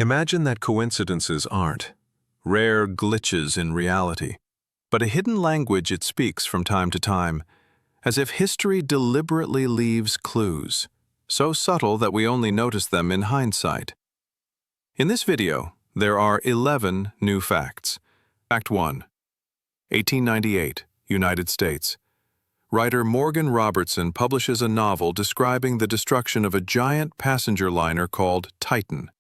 Imagine that coincidences aren't rare glitches in reality, but a hidden language it speaks from time to time, as if history deliberately leaves clues, so subtle that we only notice them in hindsight. In this video, there are 11 new facts. Fact 1. 1898, United States. Writer Morgan Robertson publishes a novel describing the destruction of a giant passenger liner called Titan.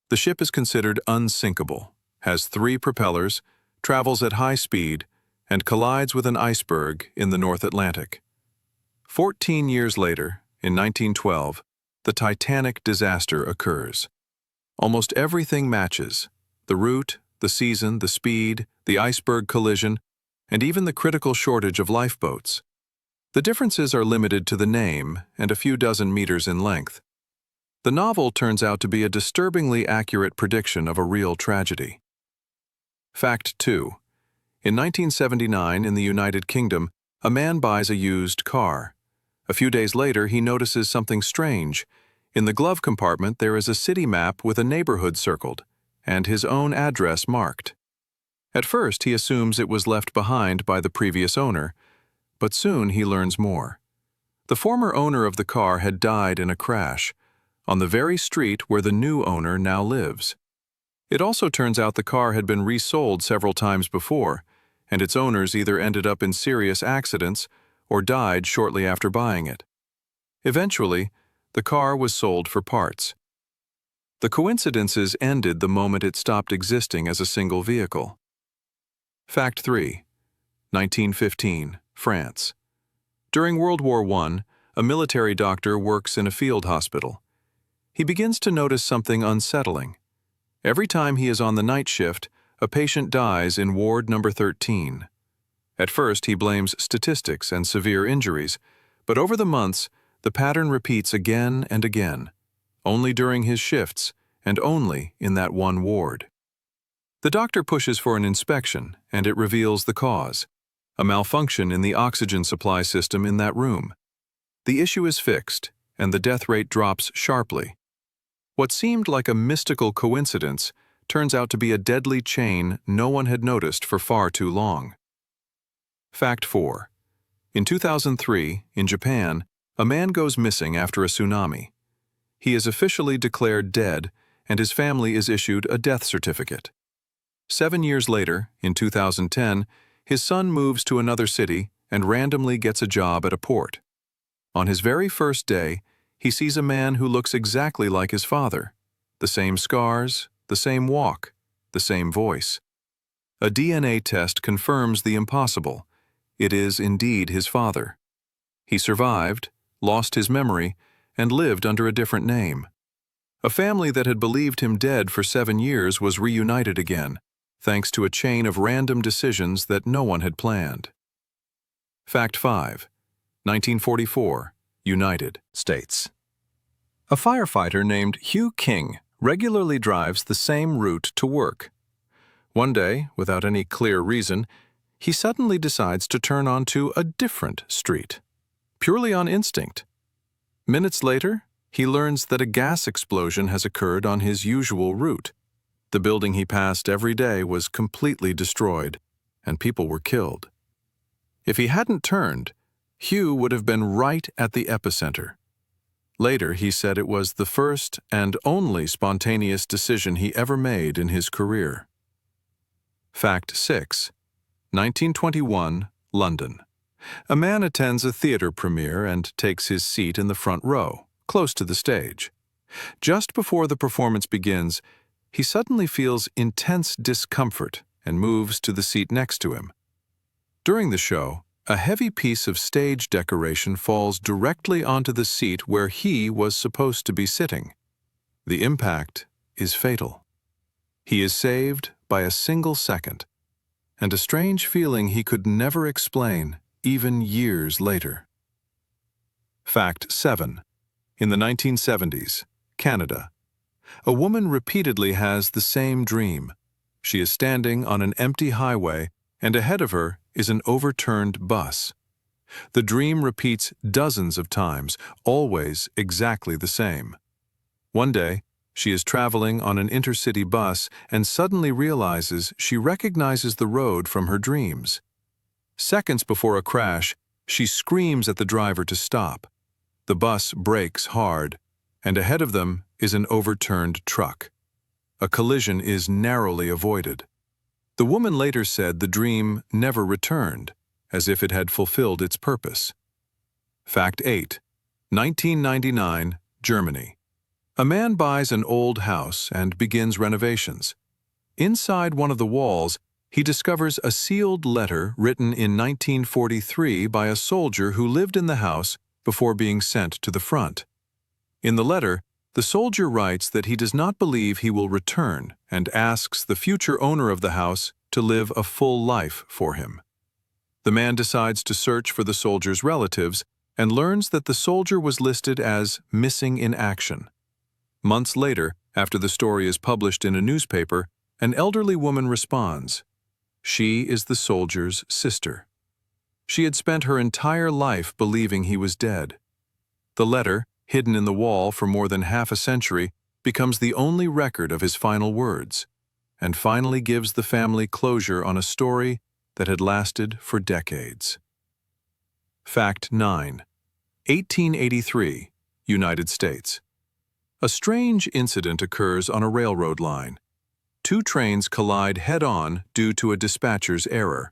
The ship is considered unsinkable, has 3 propellers, travels at high speed, and collides with an iceberg in the North Atlantic. 14 years later, in 1912, the Titanic disaster occurs. Almost everything matches: the route, the season, the speed, the iceberg collision, and even the critical shortage of lifeboats. The differences are limited to the name and a few dozen meters in length. The novel turns out to be a disturbingly accurate prediction of a real tragedy. Fact 2. In 1979, in the United Kingdom, a man buys a used car. A few days later, he notices something strange. In the glove compartment, there is a city map with a neighborhood circled, and his own address marked. At first, he assumes it was left behind by the previous owner, but soon he learns more. The former owner of the car had died in a crash, on the very street where the new owner now lives. It also turns out the car had been resold several times before, and its owners either ended up in serious accidents or died shortly after buying it. Eventually, the car was sold for parts. The coincidences ended the moment it stopped existing as a single vehicle. Fact 3. 1915, France. During World War I, a military doctor works in a field hospital. He begins to notice something unsettling. Every time he is on the night shift, a patient dies in ward number 13. At first, he blames statistics and severe injuries, but over the months, the pattern repeats again and again, only during his shifts and only in that one ward. The doctor pushes for an inspection, and it reveals the cause: a malfunction in the oxygen supply system in that room. The issue is fixed, and the death rate drops sharply. What seemed like a mystical coincidence turns out to be a deadly chain no one had noticed for far too long. Fact 4. In 2003, in Japan, a man goes missing after a tsunami. He is officially declared dead, and his family is issued a death certificate. 7 years later, in 2010, his son moves to another city and randomly gets a job at a port. On his very first day, he sees a man who looks exactly like his father. The same scars, the same walk, the same voice. A DNA test confirms the impossible. It is indeed his father. He survived, lost his memory, and lived under a different name. A family that had believed him dead for 7 years was reunited again, thanks to a chain of random decisions that no one had planned. Fact 5. 1944, United States. A firefighter named Hugh King regularly drives the same route to work. One day, without any clear reason, he suddenly decides to turn onto a different street, purely on instinct. Minutes later, he learns that a gas explosion has occurred on his usual route. The building he passed every day was completely destroyed, and people were killed. If he hadn't turned, Hugh would have been right at the epicenter. Later, he said it was the first and only spontaneous decision he ever made in his career. Fact 6. 1921, London. A man attends a theater premiere and takes his seat in the front row, close to the stage. Just before the performance begins, he suddenly feels intense discomfort and moves to the seat next to him. During the show, a heavy piece of stage decoration falls directly onto the seat where he was supposed to be sitting. The impact is fatal. He is saved by a single second, and a strange feeling he could never explain, even years later. Fact 7. In the 1970s, Canada. A woman repeatedly has the same dream. She is standing on an empty highway, and ahead of her is an overturned bus. The dream repeats dozens of times, always exactly the same. One day, She is traveling on an intercity bus and suddenly realizes she recognizes the road from her dreams. Seconds before a crash, she screams at the driver to stop. The bus brakes hard, and ahead of them is an overturned truck. A collision is narrowly avoided. The woman later said the dream never returned, as if it had fulfilled its purpose. Fact 8. 1999, Germany. A man buys an old house and begins renovations. Inside one of the walls, he discovers a sealed letter written in 1943 by a soldier who lived in the house before being sent to the front. In the letter, the soldier writes that he does not believe he will return and asks the future owner of the house to live a full life for him. The man decides to search for the soldier's relatives and learns that the soldier was listed as missing in action. Months later, after the story is published in a newspaper, an elderly woman responds. She is the soldier's sister. She had spent her entire life believing he was dead. The letter, hidden in the wall for more than half a century, becomes the only record of his final words, and finally gives the family closure on a story that had lasted for decades. Fact 9. 1883, United States. A strange incident occurs on a railroad line. Two trains collide head-on due to a dispatcher's error.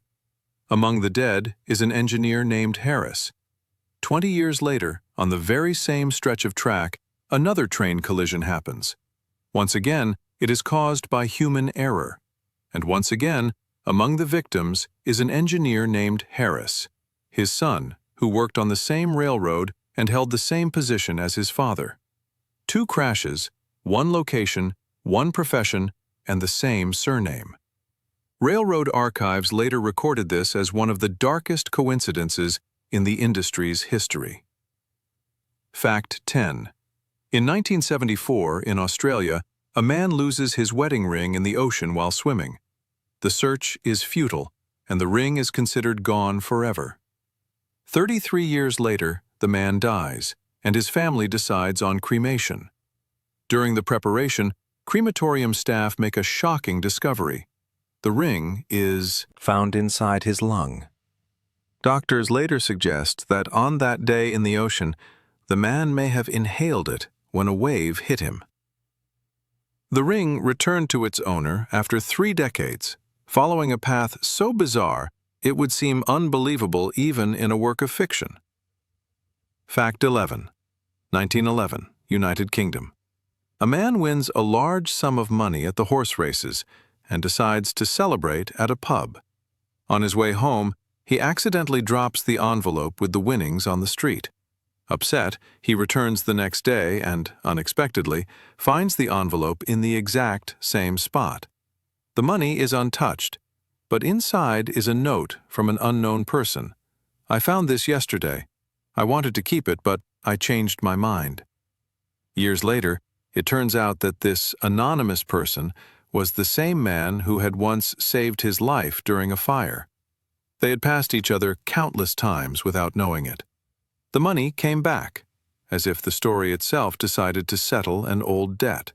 Among the dead is an engineer named Harris. 20 years later, on the very same stretch of track, another train collision happens. Once again, it is caused by human error. And once again, among the victims is an engineer named Harris, his son, who worked on the same railroad and held the same position as his father. Two crashes, one location, one profession, and the same surname. Railroad archives later recorded this as one of the darkest coincidences in the industry's history. Fact 10. In 1974, in Australia, a man loses his wedding ring in the ocean while swimming. The search is futile, and the ring is considered gone forever. 33 years later, the man dies, and his family decides on cremation. During the preparation, crematorium staff make a shocking discovery. The ring is found inside his lung. Doctors later suggest that on that day in the ocean, the man may have inhaled it when a wave hit him. The ring returned to its owner after 3 decades, following a path so bizarre it would seem unbelievable even in a work of fiction. Fact 11. 1911, United Kingdom. A man wins a large sum of money at the horse races and decides to celebrate at a pub. On his way home, he accidentally drops the envelope with the winnings on the street. Upset, he returns the next day and, unexpectedly, finds the envelope in the exact same spot. The money is untouched, but inside is a note from an unknown person. I found this yesterday. I wanted to keep it, but I changed my mind. Years later, it turns out that this anonymous person was the same man who had once saved his life during a fire. They had passed each other countless times without knowing it. The money came back, as if the story itself decided to settle an old debt.